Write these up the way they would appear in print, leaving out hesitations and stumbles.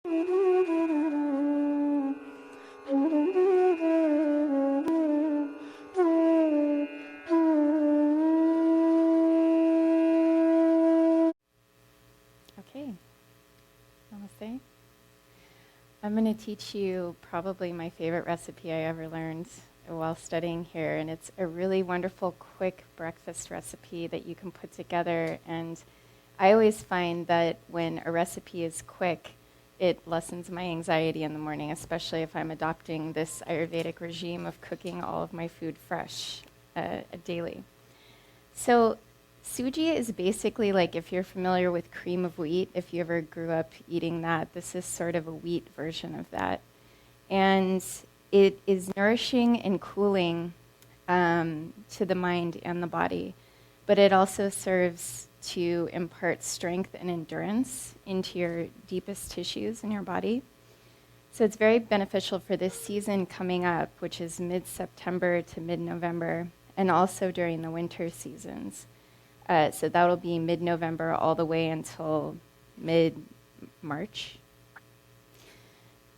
Okay, namaste. I'm going to teach you probably my favorite recipe I ever learned while studying here, and it's a really wonderful, quick breakfast recipe that you can put together. And I always find that when a recipe is quick, it lessens my anxiety in the morning, especially if I'm adopting this Ayurvedic regime of cooking all of my food fresh daily. So suji is basically like, if you're familiar with cream of wheat, if you ever grew up eating that, this is sort of a wheat version of that. And it is nourishing and cooling to the mind and the body, but it also serves to impart strength and endurance into your deepest tissues in your body. So it's very beneficial for this season coming up, which is mid-September to mid-November, and also during the winter seasons. So that'll be mid-November all the way until mid-March.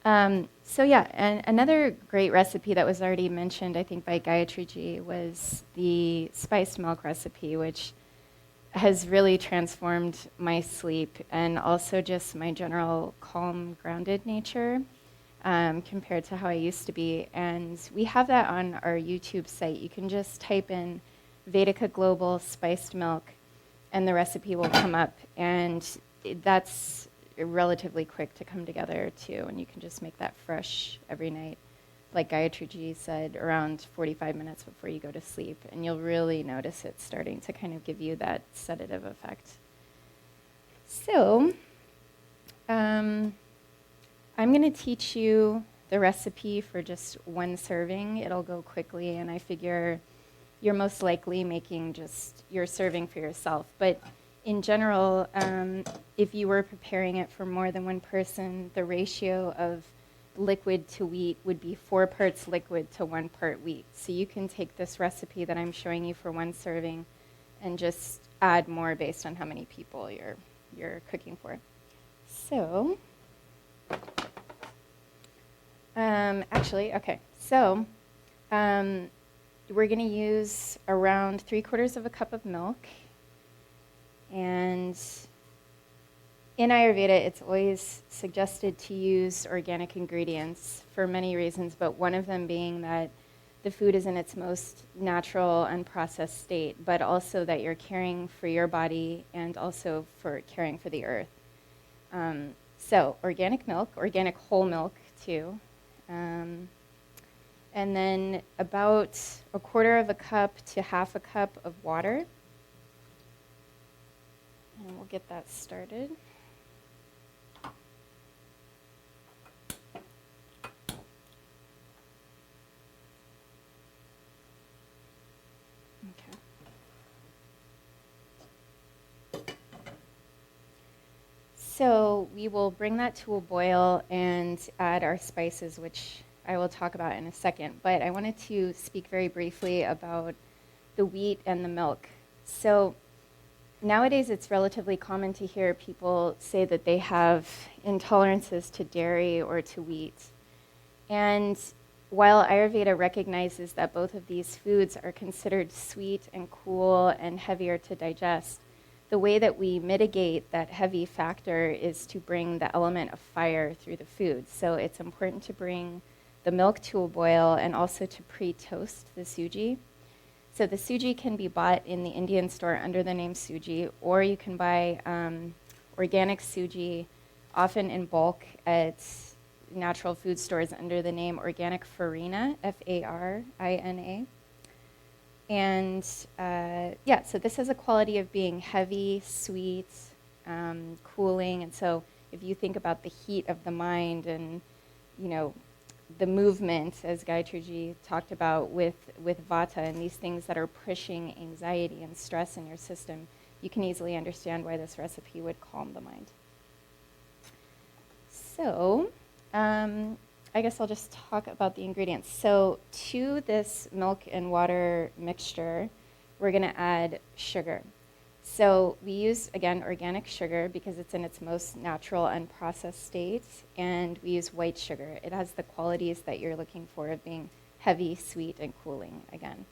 And another great recipe that was already mentioned, I think, by Gayatri Ji was the spiced milk recipe, which has really transformed my sleep and also just my general calm, grounded nature compared to how I used to be. And we have that on our YouTube site. You can just type in Vedika Global spiced milk, and the recipe will come up. And that's relatively quick to come together too, and you can just make that fresh every night. Like Gayatri Ji said, around 45 minutes before you go to sleep, and you'll really notice it starting to kind of give you that sedative effect. So, I'm going to teach you the recipe for just one serving. It'll go quickly, and I figure you're most likely making just your serving for yourself. But in general, if you were preparing it for more than one person, the ratio of liquid to wheat would be 4 parts liquid to 1 part wheat. So you can take this recipe that I'm showing you for one serving and just add more based on how many people you're cooking for. So, we're going to use around 3/4 cup of milk. And in Ayurveda, it's always suggested to use organic ingredients for many reasons, but one of them being that the food is in its most natural, unprocessed state, but also that you're caring for your body and also for caring for the earth. So organic milk, organic whole milk too, and then about 1/4 cup to 1/2 cup of water. And we'll get that started. Okay. So we will bring that to a boil and add our spices, which I will talk about in a second. But I wanted to speak very briefly about the wheat and the milk. So nowadays, it's relatively common to hear people say that they have intolerances to dairy or to wheat. And while Ayurveda recognizes that both of these foods are considered sweet and cool and heavier to digest, the way that we mitigate that heavy factor is to bring the element of fire through the food. So it's important to bring the milk to a boil and also to pre-toast the suji. So the suji can be bought in the Indian store under the name suji, or you can buy organic suji, often in bulk at natural food stores under the name organic farina, Farina. And so this has a quality of being heavy, sweet, cooling. And so if you think about the heat of the mind and, the movement, as Gayatri Ji talked about with vata and these things that are pushing anxiety and stress in your system, you can easily understand why this recipe would calm the mind. So, I guess I'll just talk about the ingredients. So to this milk and water mixture, we're going to add sugar. So we use, again, organic sugar because it's in its most natural unprocessed state, and we use white sugar. It has the qualities that you're looking for of being heavy, sweet, and cooling, again.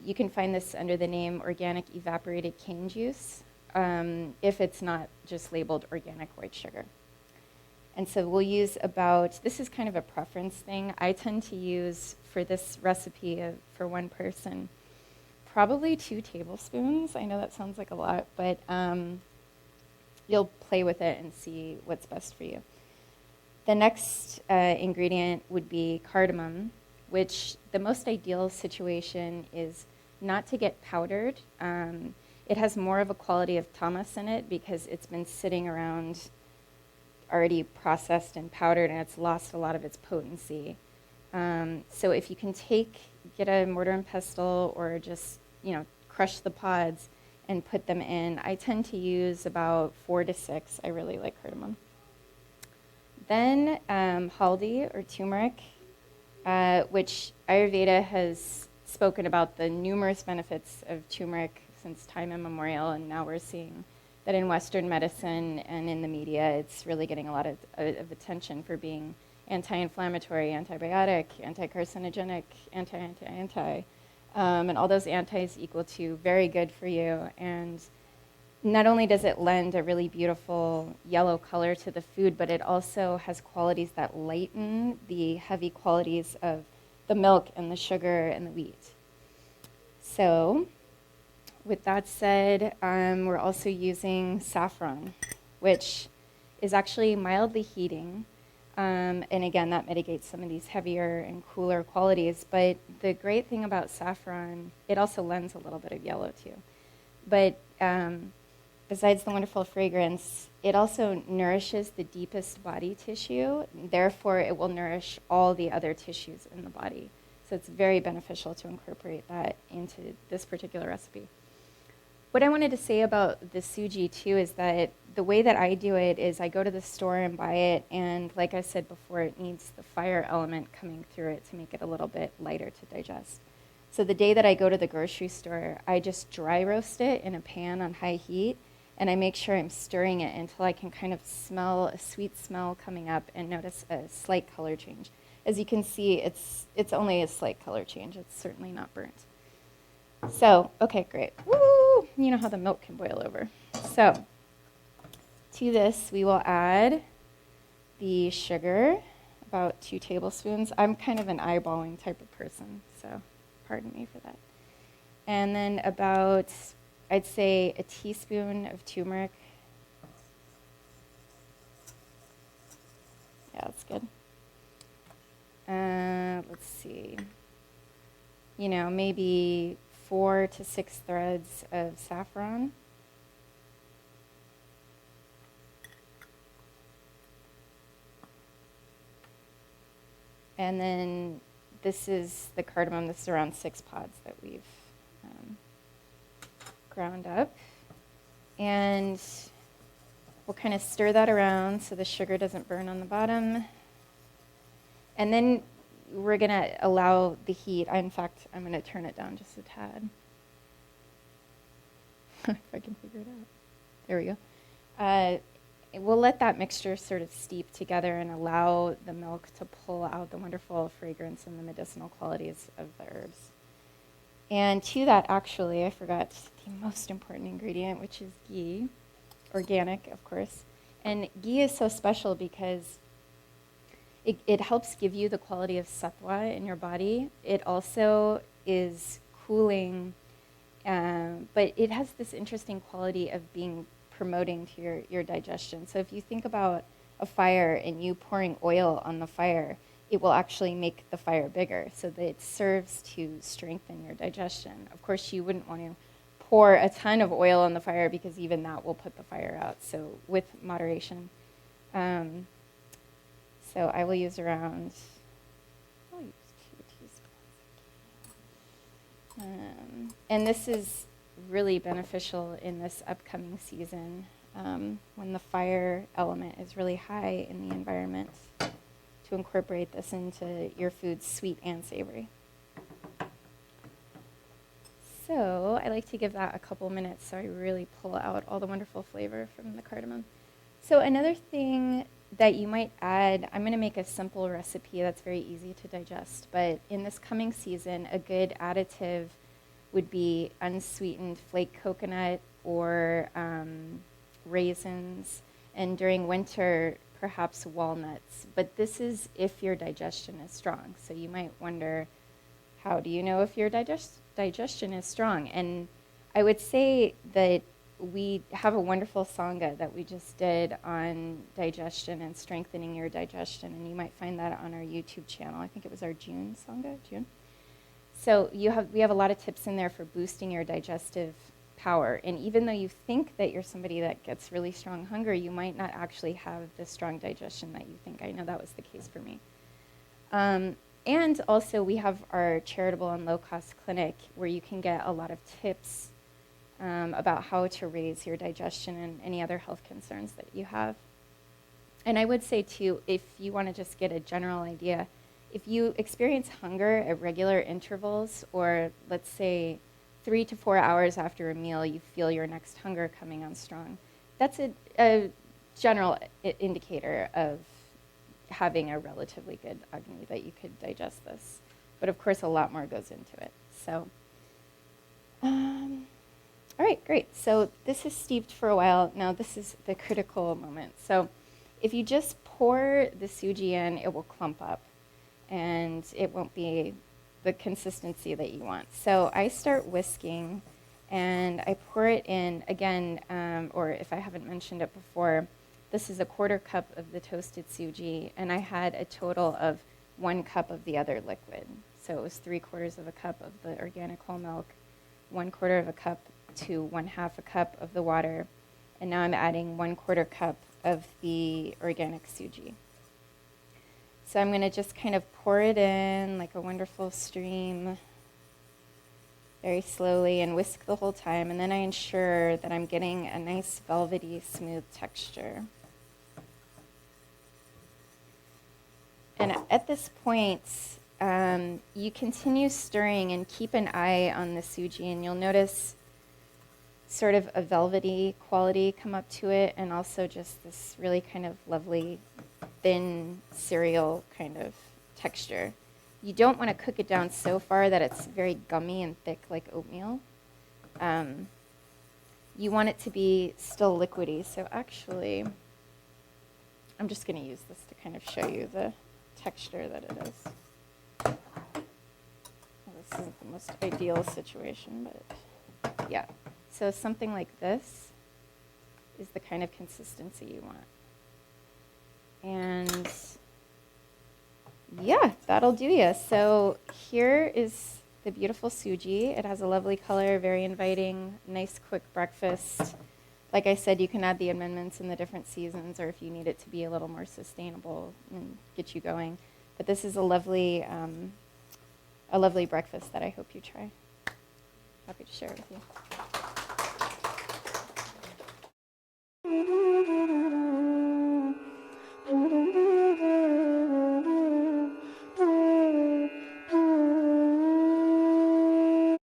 You can find this under the name organic evaporated cane juice if it's not just labeled organic white sugar. And so we'll use about, this is kind of a preference thing. I tend to use, for this recipe for one person, probably 2 tablespoons. I know that sounds like a lot, but you'll play with it and see what's best for you. The next ingredient would be cardamom, which the most ideal situation is not to get powdered. It has more of a quality of tamas in it because it's been sitting around already processed and powdered, and it's lost a lot of its potency. So if you can get a mortar and pestle or just, crush the pods and put them in. I tend to use about 4 to 6. I really like cardamom. Then haldi or turmeric, which Ayurveda has spoken about the numerous benefits of turmeric since time immemorial, and now we're seeing that in Western medicine and in the media, it's really getting a lot of attention for being anti-inflammatory, antibiotic, anti-carcinogenic, anti, and all those antis equal to very good for you. And not only does it lend a really beautiful yellow color to the food, but it also has qualities that lighten the heavy qualities of the milk and the sugar and the wheat. So with that said, we're also using saffron, which is actually mildly heating. And again, that mitigates some of these heavier and cooler qualities. But the great thing about saffron, it also lends a little bit of yellow too. But besides the wonderful fragrance, it also nourishes the deepest body tissue. Therefore, it will nourish all the other tissues in the body. So it's very beneficial to incorporate that into this particular recipe. What I wanted to say about the suji too is that the way that I do it is I go to the store and buy it, and like I said before, it needs the fire element coming through it to make it a little bit lighter to digest. So the day that I go to the grocery store, I just dry roast it in a pan on high heat, and I make sure I'm stirring it until I can kind of smell a sweet smell coming up and notice a slight color change. As you can see, it's only a slight color change. It's certainly not burnt. So, okay, great. Woo! You know how the milk can boil over. So, to this, we will add the sugar, about 2 tablespoons. I'm kind of an eyeballing type of person, so pardon me for that. And then about, I'd say, a teaspoon of turmeric. Yeah, that's good. Let's see. Maybe 4 to 6 threads of saffron. And then this is the cardamom. This is around 6 pods that we've ground up. And we'll kind of stir that around so the sugar doesn't burn on the bottom. And then we're going to allow the heat. In fact, I'm going to turn it down just a tad. If I can figure it out. There we go. We'll let that mixture sort of steep together and allow the milk to pull out the wonderful fragrance and the medicinal qualities of the herbs. And to that, actually, I forgot the most important ingredient, which is ghee, organic, of course. And ghee is so special because it helps give you the quality of sattva in your body. It also is cooling, but it has this interesting quality of being promoting to your digestion. So if you think about a fire and you pouring oil on the fire, it will actually make the fire bigger so that it serves to strengthen your digestion. Of course, you wouldn't want to pour a ton of oil on the fire because even that will put the fire out. So with moderation. So I will use around, I'll use 2 teaspoons. And this is really beneficial in this upcoming season when the fire element is really high in the environment, to incorporate this into your foods, sweet and savory. So I like to give that a couple minutes so I really pull out all the wonderful flavor from the cardamom. So another thing that you might add, I'm going to make a simple recipe that's very easy to digest, but in this coming season, a good additive would be unsweetened flake coconut or raisins, and during winter, perhaps walnuts. But this is if your digestion is strong. So you might wonder, how do you know if your digestion is strong? And I would say that we have a wonderful sangha that we just did on digestion and strengthening your digestion, and you might find that on our YouTube channel. I think it was our June sangha, June. So we have a lot of tips in there for boosting your digestive power. And even though you think that you're somebody that gets really strong hunger, you might not actually have the strong digestion that you think. I know that was the case for me. And also we have our charitable and low-cost clinic where you can get a lot of tips about how to raise your digestion and any other health concerns that you have. And I would say too, if you want to just get a general idea, if you experience hunger at regular intervals, or let's say 3 to 4 hours after a meal, you feel your next hunger coming on strong, that's a general indicator of having a relatively good agni, that you could digest this. But of course, a lot more goes into it. So, all right, great. So this is steeped for a while. Now this is the critical moment. So if you just pour the suji in, it will clump up, and it won't be the consistency that you want. So I start whisking, and I pour it in again, or if I haven't mentioned it before, this is a 1/4 cup of the toasted suji, and I had a total of 1 cup of the other liquid. So it was 3/4 of a cup of the organic whole milk, 1/4 of a cup to 1/2 a cup of the water, and now I'm adding 1/4 cup of the organic suji. So I'm going to just kind of pour it in like a wonderful stream, very slowly, and whisk the whole time, and then I ensure that I'm getting a nice velvety, smooth texture. And at this point, you continue stirring and keep an eye on the suji, and you'll notice sort of a velvety quality come up to it, and also just this really kind of lovely, thin cereal kind of texture. You don't want to cook it down so far that it's very gummy and thick like oatmeal. You want it to be still liquidy. So actually, I'm just going to use this to kind of show you the texture that it is. Well, this isn't the most ideal situation, but yeah. So something like this is the kind of consistency you want. And yeah, that'll do ya. So here is the beautiful suji. It has a lovely color, very inviting, nice quick breakfast. Like I said, you can add the amendments in the different seasons, or if you need it to be a little more sustainable and get you going. But this is a lovely breakfast that I hope you try. Happy to share it with you.